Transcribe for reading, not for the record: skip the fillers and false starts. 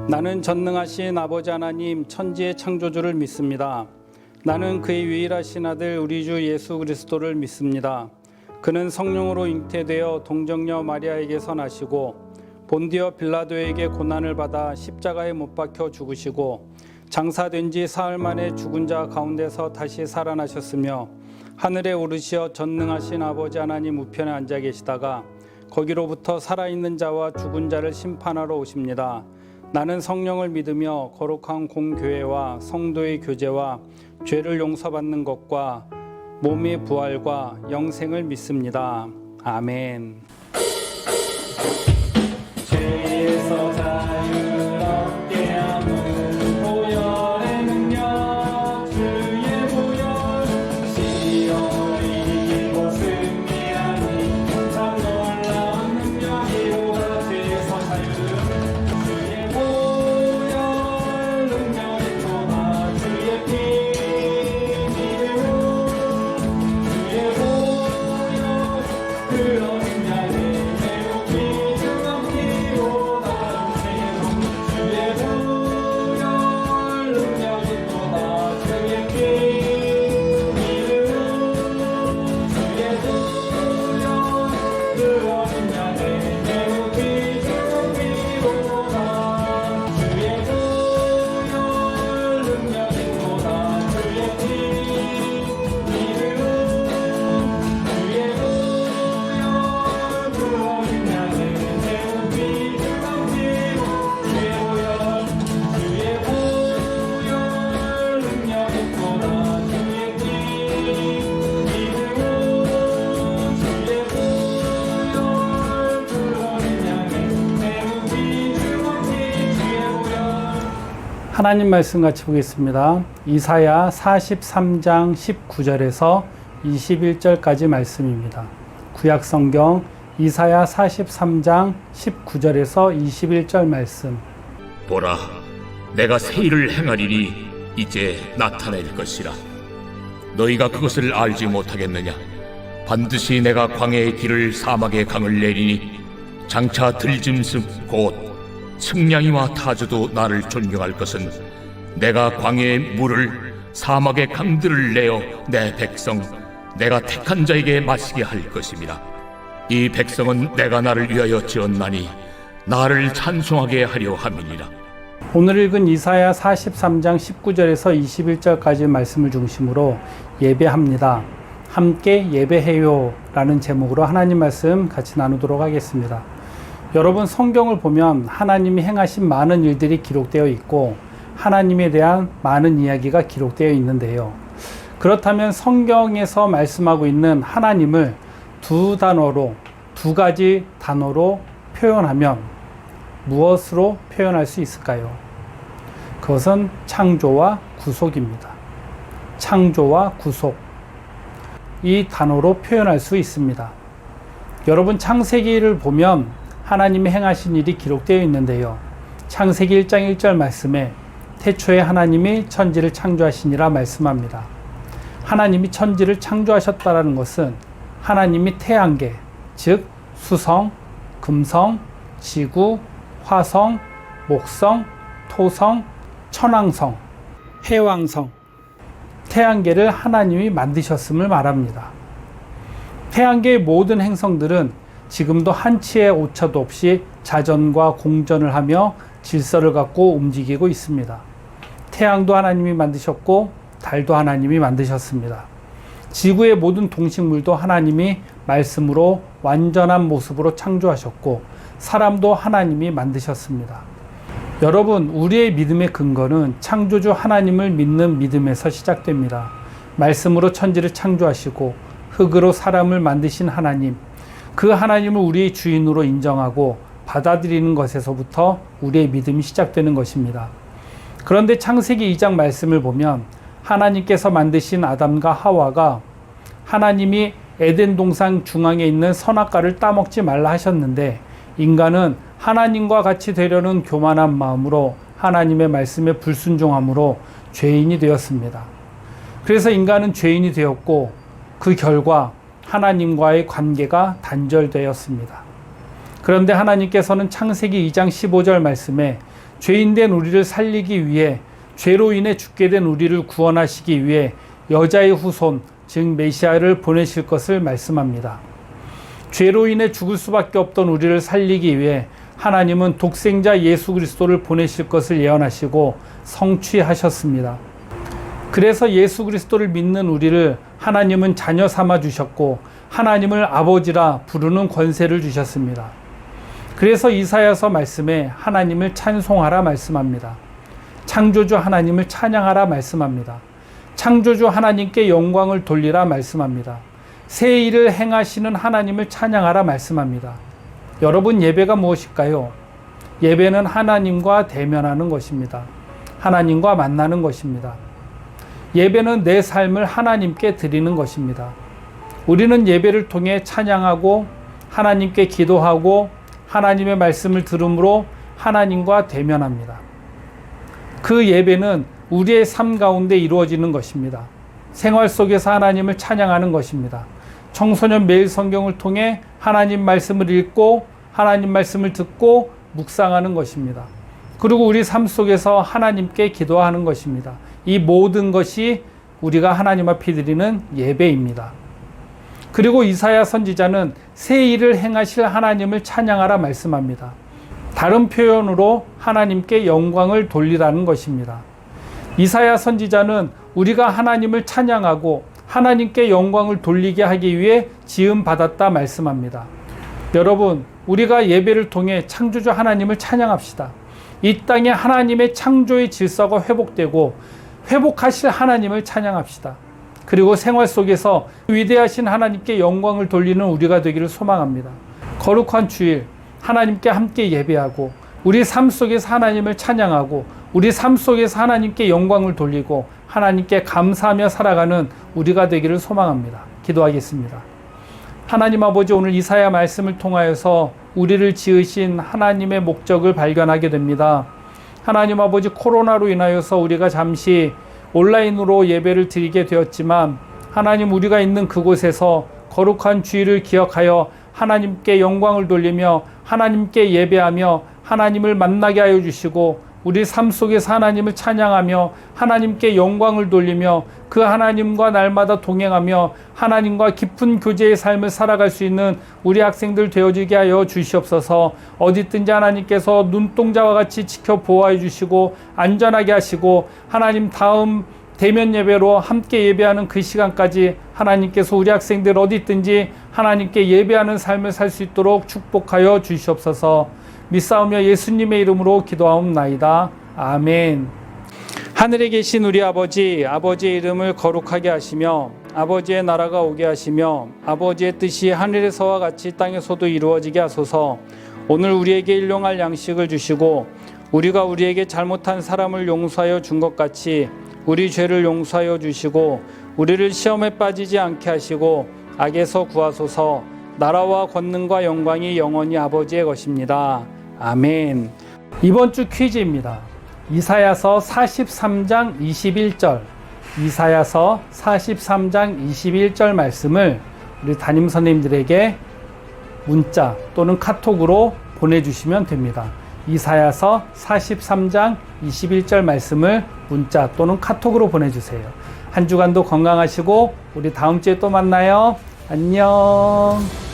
나는 전능하신 아버지 하나님 천지의 창조주를 믿습니다. 나는 그의 유일하신 아들 우리 주 예수 그리스도를 믿습니다. 그는 성령으로 잉태되어 동정녀 마리아에게서 나시고 본디어 빌라도에게 고난을 받아 십자가에 못 박혀 죽으시고 장사된 지 사흘 만에 죽은 자 가운데서 다시 살아나셨으며 하늘에 오르시어 전능하신 아버지 하나님 우편에 앉아 계시다가 거기로부터 살아있는 자와 죽은 자를 심판하러 오십니다. 나는 성령을 믿으며 거룩한 공교회와 성도의 교제와 죄를 용서받는 것과 몸의 부활과 영생을 믿습니다. 아멘. 죄에서 자유를 얻게 하는 보혈의 능력 주의 보혈 시온이 이기고 승리하니 참 놀라운 능력이로다. 죄에서 자유 주의 보혈 능력이 또나 주의 피 믿음으로 주의 보혈 그런 인자의 매우 귀중함이로다. 주의 보혈 능력이 또나 주의 피 믿음으로 주의 보혈 그런 인자의 매우 귀중함이로다. 주의 보혈 능력이 또나 주의 피 믿음으로 주의 보혈 그런 인자의 매우 귀중함이로다. 주의 보혈 주의 보혈 능력이 또나 주의 피 믿음으로 주의 보혈 그런 인자의 매우 귀중함이 주의 보혈. 하나님 말씀 같이 보겠습니다. 이사야 43장 19절에서 21절까지 말씀입니다. 구약 성경 이사야 43장 19절에서 21절 말씀. 보라, 내가 새 일을 행하리니 이제 나타낼 것이라. 너희가 그것을 알지 못하겠느냐? 반드시 내가 광야의 길을 사막의 강을 내리니 장차 들짐승 곧 측량이와 타주도 나를 존경할 것은 내가 광야의 물을 사막의 강들을 내어 내 백성 내가 택한 자에게 마시게 할 것입니다. 이 백성은 내가 나를 위하여 지었나니 나를 찬송하게 하려 함이니라. 오늘 읽은 이사야 43장 19절에서 21절까지 말씀을 중심으로 예배합니다. 함께 예배해요 라는 제목으로 하나님 말씀 같이 나누도록 하겠습니다. 여러분, 성경을 보면 하나님이 행하신 많은 일들이 기록되어 있고 하나님에 대한 많은 이야기가 기록되어 있는데요. 그렇다면 성경에서 말씀하고 있는 하나님을 두 가지 단어로 표현하면 무엇으로 표현할 수 있을까요? 그것은 창조와 구속입니다. 창조와 구속. 이 단어로 표현할 수 있습니다. 여러분, 창세기를 보면 하나님이 행하신 일이 기록되어 있는데요. 창세기 1장 1절 말씀에 태초에 하나님이 천지를 창조하시니라 말씀합니다. 하나님이 천지를 창조하셨다는 것은 하나님이 태양계, 즉 수성, 금성, 지구, 화성, 목성, 토성, 천왕성, 해왕성, 태양계를 하나님이 만드셨음을 말합니다. 태양계의 모든 행성들은 지금도 한치의 오차도 없이 자전과 공전을 하며 질서를 갖고 움직이고 있습니다. 태양도 하나님이 만드셨고 달도 하나님이 만드셨습니다. 지구의 모든 동식물도 하나님이 말씀으로 완전한 모습으로 창조하셨고 사람도 하나님이 만드셨습니다. 여러분, 우리의 믿음의 근거는 창조주 하나님을 믿는 믿음에서 시작됩니다. 말씀으로 천지를 창조하시고 흙으로 사람을 만드신 하나님, 그 하나님을 우리의 주인으로 인정하고 받아들이는 것에서부터 우리의 믿음이 시작되는 것입니다. 그런데 창세기 2장 말씀을 보면 하나님께서 만드신 아담과 하와가 하나님이 에덴 동산 중앙에 있는 선악과를 따먹지 말라 하셨는데 인간은 하나님과 같이 되려는 교만한 마음으로 하나님의 말씀에 불순종함으로 죄인이 되었습니다. 그래서 인간은 죄인이 되었고 그 결과 하나님과의 관계가 단절되었습니다. 그런데 하나님께서는 창세기 2장 15절 말씀에 죄인된 우리를 살리기 위해 죄로 인해 죽게 된 우리를 구원하시기 위해 여자의 후손, 즉 메시아를 보내실 것을 말씀합니다. 죄로 인해 죽을 수밖에 없던 우리를 살리기 위해 하나님은 독생자 예수 그리스도를 보내실 것을 예언하시고 성취하셨습니다. 그래서 예수 그리스도를 믿는 우리를 하나님은 자녀 삼아 주셨고 하나님을 아버지라 부르는 권세를 주셨습니다. 그래서 이사야서 말씀에 하나님을 찬송하라 말씀합니다. 창조주 하나님을 찬양하라 말씀합니다. 창조주 하나님께 영광을 돌리라 말씀합니다. 새 일을 행하시는 하나님을 찬양하라 말씀합니다. 여러분, 예배가 무엇일까요? 예배는 하나님과 대면하는 것입니다. 하나님과 만나는 것입니다. 예배는 내 삶을 하나님께 드리는 것입니다. 우리는 예배를 통해 찬양하고 하나님께 기도하고 하나님의 말씀을 들음으로 하나님과 대면합니다. 그 예배는 우리의 삶 가운데 이루어지는 것입니다. 생활 속에서 하나님을 찬양하는 것입니다. 청소년 매일 성경을 통해 하나님 말씀을 읽고 하나님 말씀을 듣고 묵상하는 것입니다. 그리고 우리 삶 속에서 하나님께 기도하는 것입니다. 이 모든 것이 우리가 하나님 앞에 드리는 예배입니다. 그리고 이사야 선지자는 새 일을 행하실 하나님을 찬양하라 말씀합니다. 다른 표현으로 하나님께 영광을 돌리라는 것입니다. 이사야 선지자는 우리가 하나님을 찬양하고 하나님께 영광을 돌리게 하기 위해 지음 받았다 말씀합니다. 여러분, 우리가 예배를 통해 창조주 하나님을 찬양합시다. 이 땅에 하나님의 창조의 질서가 회복되고 회복하실 하나님을 찬양합시다. 그리고 생활 속에서 위대하신 하나님께 영광을 돌리는 우리가 되기를 소망합니다. 거룩한 주일 하나님께 함께 예배하고 우리 삶 속에서 하나님을 찬양하고 우리 삶 속에서 하나님께 영광을 돌리고 하나님께 감사하며 살아가는 우리가 되기를 소망합니다. 기도하겠습니다. 하나님 아버지, 오늘 이사야 말씀을 통하여서 우리를 지으신 하나님의 목적을 발견하게 됩니다. 하나님 아버지, 코로나로 인하여서 우리가 잠시 온라인으로 예배를 드리게 되었지만 하나님, 우리가 있는 그곳에서 거룩한 주일을 기억하여 하나님께 영광을 돌리며 하나님께 예배하며 하나님을 만나게 하여 주시고 우리 삶 속에서 하나님을 찬양하며 하나님께 영광을 돌리며 그 하나님과 날마다 동행하며 하나님과 깊은 교제의 삶을 살아갈 수 있는 우리 학생들 되어지게 하여 주시옵소서. 어디 있든지 하나님께서 눈동자와 같이 지켜 보호해 주시고 안전하게 하시고 하나님 다음 대면 예배로 함께 예배하는 그 시간까지 하나님께서 우리 학생들 어디 있든지 하나님께 예배하는 삶을 살 수 있도록 축복하여 주시옵소서. 믿사오며 예수님의 이름으로 기도하옵나이다. 아멘. 하늘에 계신 우리 아버지, 아버지의 이름을 거룩하게 하시며 아버지의 나라가 오게 하시며 아버지의 뜻이 하늘에서와 같이 땅에서도 이루어지게 하소서. 오늘 우리에게 일용할 양식을 주시고 우리가 우리에게 잘못한 사람을 용서하여 준 것 같이 우리 죄를 용서하여 주시고 우리를 시험에 빠지지 않게 하시고 악에서 구하소서. 나라와 권능과 영광이 영원히 아버지의 것입니다. 아멘. 이번 주 퀴즈입니다. 이사야서 43장 21절, 이사야서 43장 21절 말씀을 우리 담임 선생님들에게 문자 또는 카톡으로 보내주시면 됩니다. 이사야서 43장 21절 말씀을 문자 또는 카톡으로 보내주세요. 한 주간도 건강하시고 우리 다음 주에 또 만나요. 안녕.